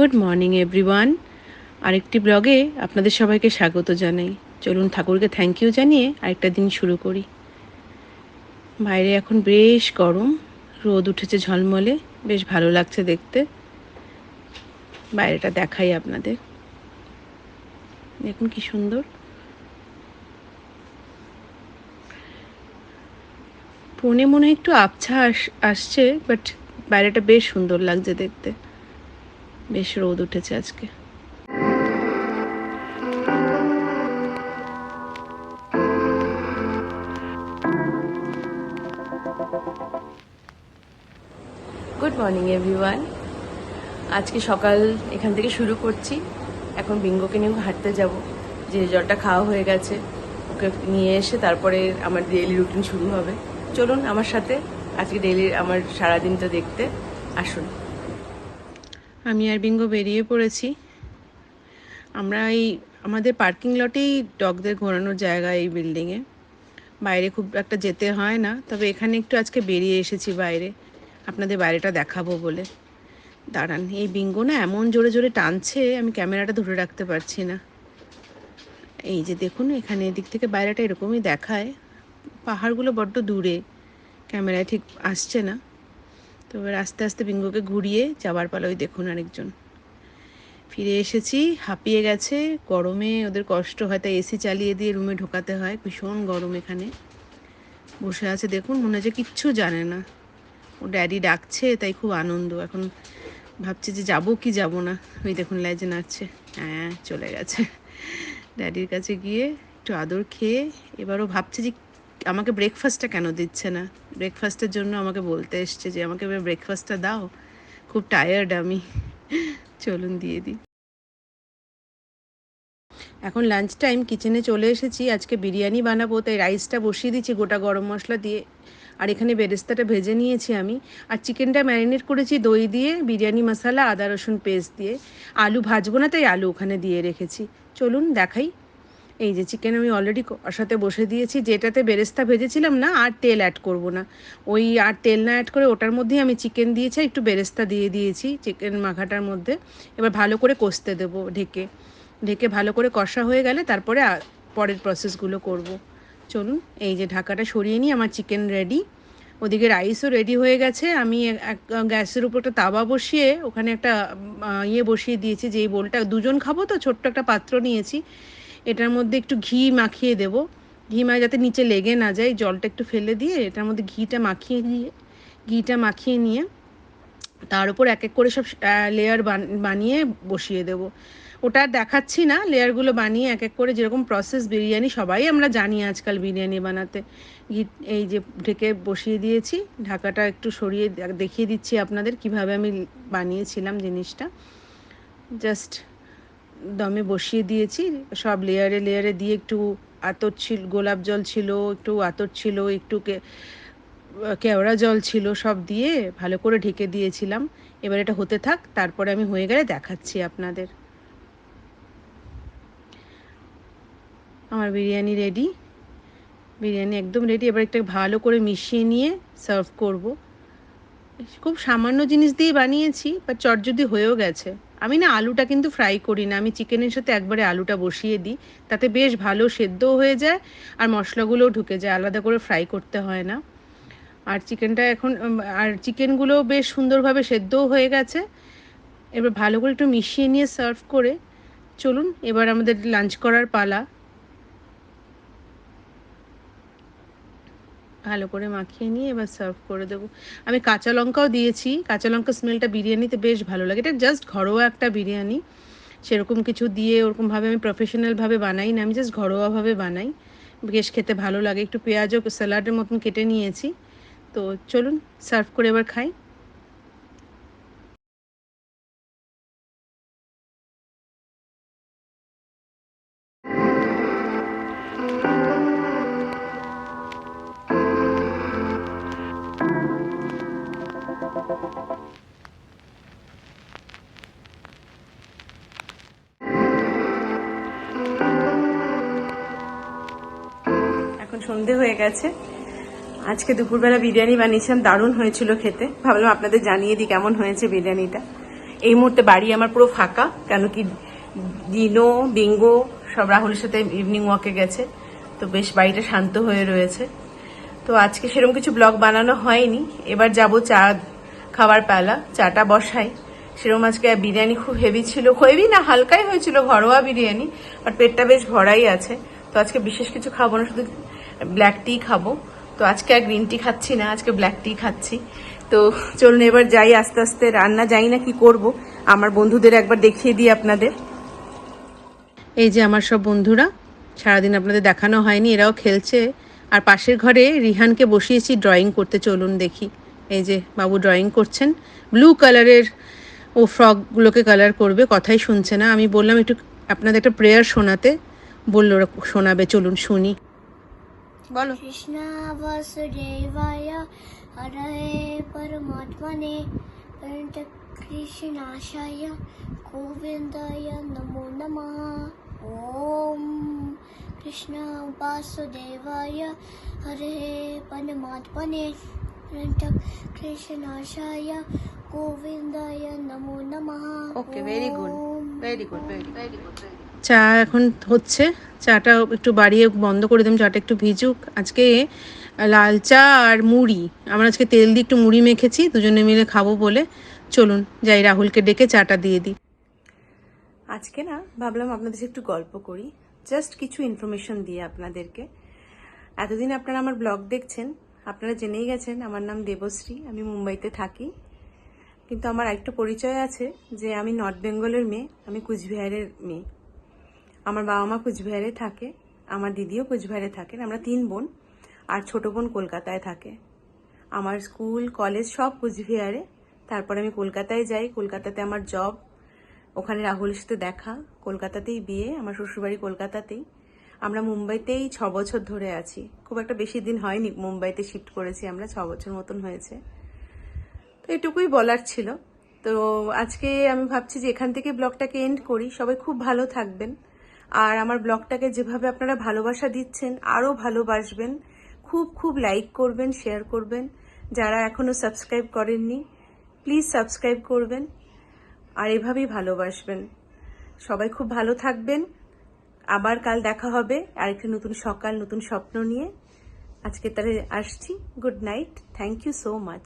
Good morning everyone. আরেকটি ব্লগে আপনাদের সবাইকে স্বাগত জানাই। চলুন ঠাকুরকে থ্যাংক ইউ জানিয়ে আরেকটা দিন শুরু করি। বাইরে এখন বেশ গরম, রোদ উঠেছে ঝলমলে, বেশ ভালো লাগছে দেখতে। বাইরেটা দেখাই আপনাদের, দেখুন কি সুন্দর। ফোনে মনে হয় একটু আবছা আসছে, বাট বাইরেটা বেশ সুন্দর লাগছে দেখতে। বেশ রোদ উঠেছে আজকে। Good morning everyone. আজকে সকাল এখান থেকে শুরু করছি। এখন বিঙ্গোকে নিয়ে হাঁটতে যাব, যে জলটা খাওয়া হয়ে গেছে ওকে নিয়ে এসে তারপরে আমার ডেইলি রুটিন শুরু হবে। চলুন আমার সাথে আজকে ডেইলি আমার সারাদিনটা দেখতে আসুন। আমি আর বিঙ্গো বেরিয়ে পড়েছি। আমরা আমাদের পার্কিং লটেই ডগদের ঘোরানোর জায়গা, এই বিল্ডিংয়ে। বাইরে খুব একটা যেতে হয় না, তবে এখানে একটু আজকে বেরিয়ে এসেছি বাইরে, আপনাদের বাইরেটা দেখাবো বলে। দাঁড়ান, এই বিঙ্গো না এমন জোরে জোরে টানছে, আমি ক্যামেরাটা ধরে রাখতে পারছি না। এই যে দেখুন, এখানে এদিক থেকে বাইরেটা এরকমই দেখায়। পাহাড়গুলো বড্ড দূরে, ক্যামেরায় ঠিক আসছে না। তো এবার আস্তে আস্তে বিঙ্গোকে ঘুরিয়ে যাবার পালা। ওই দেখুন আরেকজন। ফিরে এসেছি, হাঁপিয়ে গেছে। গরমে ওদের কষ্ট হয়, তাই এসি চালিয়ে দিয়ে রুমে ঢোকাতে হয়। ভীষণ গরম এখানে। বসে আছে দেখুন, মনে হচ্ছে কিচ্ছু জানে না। ও ড্যাডি ডাকছে, তাই খুব আনন্দ। এখন ভাবছে যে যাবো কি যাবো না। ওই দেখুন লেজে নাড়ছে। হ্যাঁ, চলে গেছে ড্যাডির কাছে গিয়ে একটু আদর খেয়ে। এবারও ভাবছে যে আমাকে ব্রেকফাস্টটা কেন দিচ্ছে না। ব্রেকফাস্টের জন্য আমাকে বলতে এসছে যে আমাকে এবার ব্রেকফাস্টটা দাও, খুব টায়ার্ড আমি। চলুন দিয়ে দিই। এখন লাঞ্চ টাইম, কিচেনে চলে এসেছি। আজকে বিরিয়ানি বানাবো, তাই রাইসটা বসিয়ে দিচ্ছি গোটা গরম মশলা দিয়ে। আর এখানে বেরেস্তাটা ভেজে নিয়েছি আমি। আর চিকেনটা ম্যারিনেট করেছি দই দিয়ে, বিরিয়ানি মশলা, আদা রসুন পেস্ট দিয়ে। আলু ভাজবো না, তাই আলু ওখানে দিয়ে রেখেছি। চলুন দেখাই। এই যে চিকেন আমি অলরেডি কষাতে বসে দিয়েছি। যেটাতে বেরেস্তা ভেজেছিলাম না, আর তেল অ্যাড করব না। ওই আর তেল না অ্যাড করে ওটার মধ্যেই আমি চিকেন দিয়েছি, একটু বেরেস্তা দিয়ে দিয়েছি চিকেন মাখাটার মধ্যে। এবার ভালো করে কষতে দেবো ঢেকে ঢেকে। ভালো করে কষা হয়ে গেলে তারপরে পরের প্রসেসগুলো করব। চলুন, এই যে ঢাকাটা সরিয়ে নিই, আমার চিকেন রেডি। ওদিকে রাইসও রেডি হয়ে গেছে। আমি গ্যাসের উপর একটা তাওয়া বসিয়ে ওখানে একটা ইয়ে বসিয়ে দিয়েছি, যে এই বোলটা দুজন খাবো তো, ছোট্ট একটা পাত্র নিয়েছি। এটার মধ্যে একটু ঘি মাখিয়ে দেব। ঘি যাতে নিচে লেগে না যায়, জলটা একটু ফেলে দিয়ে এটার মধ্যে ঘিটা মাখিয়ে নিয়ে তার উপর এক এক করে সব লেয়ার বানিয়ে বসিয়ে দেব। ওটা দেখাচ্ছি না, লেয়ারগুলো বানিয়ে এক এক করে, যেরকম প্রসেস বিরিয়ানি সবাই আমরা জানি আজকাল বিরিয়ানি বানাতে। এই যে ঢেকে বসিয়ে দিয়েছি, ঢাকাটা একটু সরিয়ে দেখিয়ে দিচ্ছি আপনাদের কিভাবে আমি বানিয়েছিলাম জিনিসটা। জাস্ট দমে বসিয়ে দিয়েছি, সব লেয়ারে লেয়ারে দিয়ে একটু আতর ছিল, গোলাপ জল ছিল, একটু আতর ছিল, একটু কেওড়া জল ছিল, সব দিয়ে ভালো করে ঢেকে দিয়েছিলাম। এবার এটা হতে থাক, তারপরে আমি হয়ে গেলে দেখাচ্ছি আপনাদের। আমার বিরিয়ানি রেডি, বিরিয়ানি একদম রেডি। এবার একটা ভালো করে মিশিয়ে নিয়ে সার্ভ করব। খুব সামান্য জিনিস দিয়ে বানিয়েছি, বাট চটজলদি হয়েও গেছে। আমি না আলুটা কিন্তু ফ্রাই করি না, আমি চিকেনের সাথে একবারে আলুটা বসিয়ে দিই, তাতে বেশ ভালো সেদ্ধও হয়ে যায় আর মশলাগুলোও ঢুকে যায়, আলাদা করে ফ্রাই করতে হয় না। আর চিকেনটা এখন আর চিকেনগুলো বেশ সুন্দরভাবে সেদ্ধও হয়ে গেছে। এবার ভালো করে একটু মিশিয়ে নিয়ে সার্ভ করে চলুন, এবার আমাদের লাঞ্চ করার পালা। ভালো করে মাখিয়ে নিয়ে এবার সার্ভ করে দেবো। আমি কাঁচা লঙ্কাও দিয়েছি, কাঁচা লঙ্কা স্মেলটা বিরিয়ানিতে বেশ ভালো লাগে। এটা জাস্ট ঘরোয়া একটা বিরিয়ানি, সেরকম কিছু দিয়ে ওরকমভাবে আমি প্রফেশনালভাবে বানাই না, আমি জাস্ট ঘরোয়াভাবে বানাই। বেশ খেতে ভালো লাগে। একটু পেঁয়াজও স্যালাডের মতন কেটে নিয়েছি। তো চলুন সার্ভ করে এবার খাই। এখন সন্ধে হয়ে গেছে। আজকে দুপুরবেলা বিরিয়ানি বানিয়েছিলাম, দারুণ হয়েছিল খেতে। ভাবলাম আপনাদের জানিয়ে দিই কেমন হয়েছে বিরিয়ানিটা। এই মুহূর্তে বাড়ি আমার পুরো ফাঁকা, কেন কি ডিনো বিঙ্গো সব রাহুলের সাথে ইভিনিং ওয়াকে গেছে, তো বেশ বাড়িটা শান্ত হয়ে রয়েছে। তো আজকে সেরকম কিছু ব্লগ বানানো হয়নি। এবার যাব চা খাবার পালা, চাটা বসাই। সেরকম আজকে বিরিয়ানি খুব হেভি ছিল, হেভি না হালকাই হয়েছিল, ঘরোয়া বিরিয়ানি, বাট পেটটা বেশ ভরাই আছে। তো আজকে বিশেষ কিছু খাবো না, শুধু ব্ল্যাক টি খাবো। তো আজকে আর গ্রিন টি খাচ্ছি না, আজকে ব্ল্যাক টি খাচ্ছি। তো চলুন এবার যাই আস্তে আস্তে, রান্না যাই না কি করব, আমার বন্ধুদের একবার দেখিয়ে দিই আপনাদের। এই যে আমার সব বন্ধুরা, সারাদিন আপনাদের দেখানো হয়নি, এরাও খেলছে। আর পাশের ঘরে রিহানকে বসিয়েছি ড্রয়িং করতে, চলুন দেখি। এই যে বাবু ড্রয়িং করছেন, ব্লু কালারের ও ফ্রকগুলোকে কালার করবে, কথাই শুনছে না। আমি বললাম একটু আপনাদের একটা প্রেয়ার শোনাতে, বললো ওরা শোনাবে, চলুন শুনি। বলো। কৃষ্ণ বাসুদেবায় হরে পরমাত্মনে কৃষ্ণাশায় গোবিন্দায় নমো নমঃ। ওম কৃষ্ণ বাসুদেবায় হরে পরমাত্মনে কৃষ্ণাশায় গোবিন্দায় নমো নমঃ। Okay, very good, very good, very good. চা এখন হচ্ছে, চাটা একটু বাড়িয়ে বন্ধ করে দিলাম, চাটা একটু ভিজুক। আজকে লাল চা আর মুড়ি, আমরা আজকে তেল দিয়ে একটু মুড়ি মেখেছি, দুজনে মিলে খাবো বলে। চলুন যাই, রাহুলকে ডেকে চাটা দিয়ে দিই। আজকে না ভাবলাম আপনাদের সাথে একটু গল্প করি, জাস্ট কিছু ইনফরমেশন দিয়ে আপনাদেরকে। এতদিন আপনারা আমার ব্লগ দেখছেন, আপনারা জেনেই গেছেন আমার নাম দেবশ্রী, আমি মুম্বাইতে থাকি। কিন্তু আমার একটা পরিচয় আছে যে আমি নর্থ বেঙ্গলের মেয়ে, আমি কুচবিহারের মেয়ে। আমার বাবা মা কুচবিহারে থাকে, আমার দিদিও কুচবিহারে থাকেন, আমরা 3 বোন, আর ছোট বোন কলকাতায় থাকে। আমার স্কুল কলেজ সব কুচবিহারে। তারপরে আমি কলকাতায় যাই, কলকাতাতে আমার জব, ওখানে রাহুলের সাথে দেখা, কলকাতাতেই বিয়ে, আমার শ্বশুরবাড়ি কলকাতাতেই। আমরা মুম্বাইতেই 6 বছর ধরে আছি, খুব একটা বেশি দিন হয়নি মুম্বাইতে শিফট করেছি আমরা, 6 বছর মতন হয়েছে। তো এটুকুই বলার ছিল। তো আজকে আমি ভাবছি যে এখান থেকে ব্লগটাকে এন্ড করি। সবাই খুব ভালো থাকবেন, আর আমার ব্লগটাকে যেভাবে আপনারা ভালোবাসা দিচ্ছেন আরও ভালোবাসবেন, খুব খুব লাইক করবেন, শেয়ার করবেন। যারা এখনও সাবস্ক্রাইব করেননি প্লিজ সাবস্ক্রাইব করবেন, আর এভাবেই ভালোবাসবেন। সবাই খুব ভালো থাকবেন, আবার কাল দেখা হবে আরেকটা নতুন সকাল, নতুন স্বপ্ন নিয়ে। আজকে তাহলে আসছি, good night, thank you so much.